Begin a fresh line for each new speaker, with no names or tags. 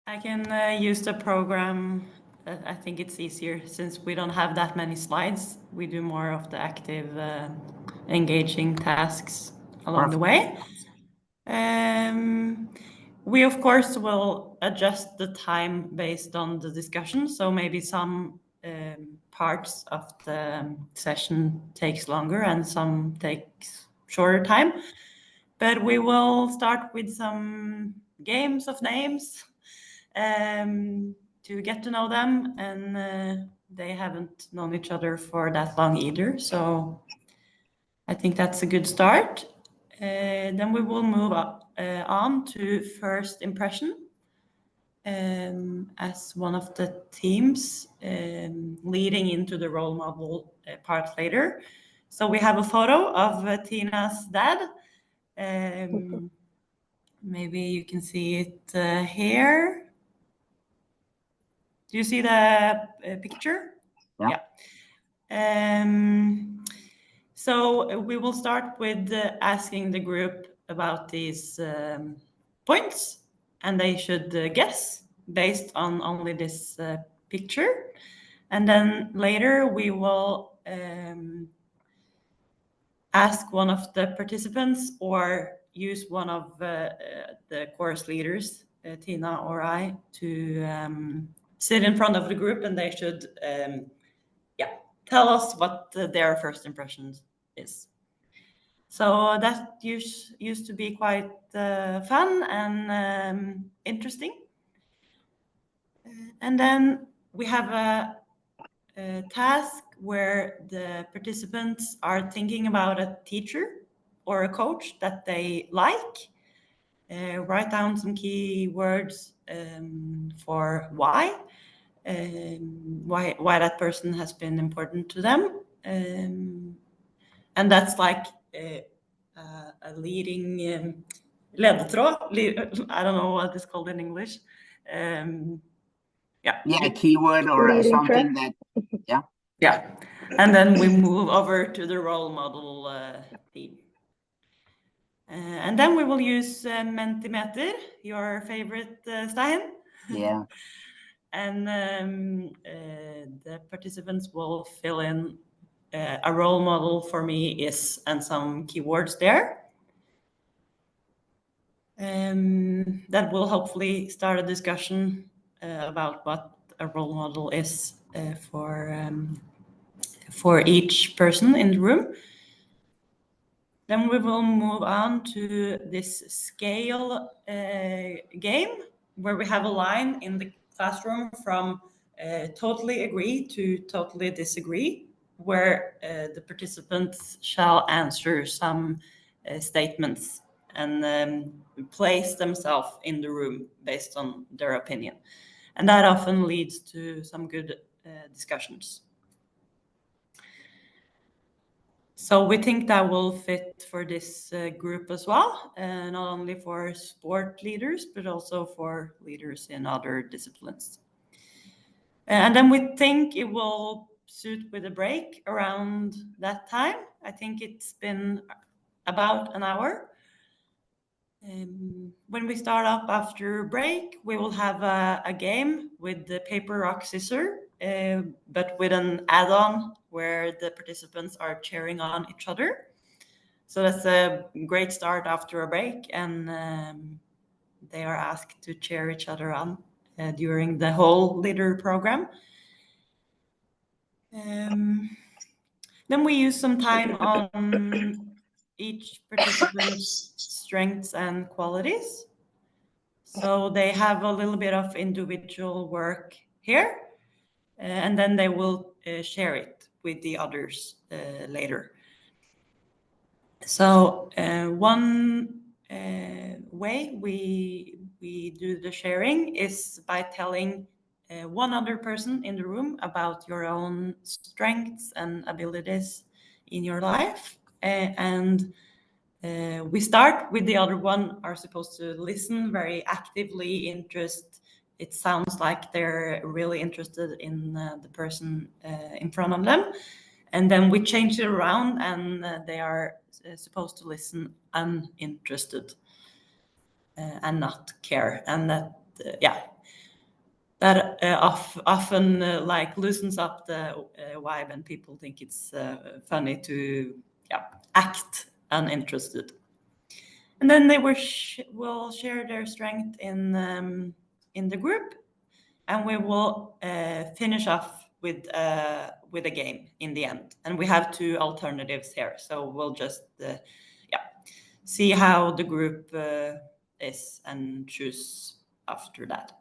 I can use the program. I think it's easier since we don't have that many slides. We do more of the active, engaging tasks along the way. We, of course, will adjust the time based on the discussion. So maybe some parts of the session takes longer and some takes shorter time. But we will start with some games of names to get to know them, and they haven't known each other for that long either. So I think that's a good start. Then we will move on to first impression as one of the teams leading into the role model part later. So we have a photo of Tina's dad. Maybe you can see it here. Do you see the picture?
Yeah.
So we will start with asking the group about these points, and they should guess based on only this picture. And then later we will ask one of the participants or use one of the course leaders, Tina or I, to sit in front of the group, and they should tell us what their first impressions is. So that used to be quite fun and interesting. And then we have a task where the participants are thinking about a teacher or a coach that they like. Write down some key words for why that person has been important to them. And that's like a leading ledetråd. I don't know what it's called in English.
A keyword or
leading
something
track.
that,
Yeah. And then we move over to the role model theme. And then we will use Mentimeter, your favorite, Stein.
Yeah.
And the participants will fill in a role model for me is, and some keywords there. That will hopefully start a discussion about what a role model is for each person in the room. Then we will move on to this scale game, where we have a line in the classroom from totally agree to totally disagree, where the participants shall answer some statements and place themselves in the room based on their opinion. And that often leads to some good discussions. So we think that will fit for this group as well, not only for sport leaders, but also for leaders in other disciplines. And then we think it will suit with a break around that time. I think it's been about an hour. When we start up after break, we will have a game with the paper, rock, scissors, but with an add-on where the participants are cheering on each other. So that's a great start after a break, and they are asked to cheer each other on during the whole leader program. Then we use some time on each participant's strengths and qualities. So they have a little bit of individual work here, and then they will share it with the others later. So one way we do the sharing is by telling one other person in the room about your own strengths and abilities in your life. And we start with the other one are supposed to listen very actively, it sounds like they're really interested in the person in front of them. And then we change it around, and they are supposed to listen uninterested and not care. And that, that often like loosens up the vibe, and people think it's funny to act uninterested. And then they will share their strength in the group, and we will finish off with a game in the end. And we have two alternatives here, so we'll just see how the group is and choose after that.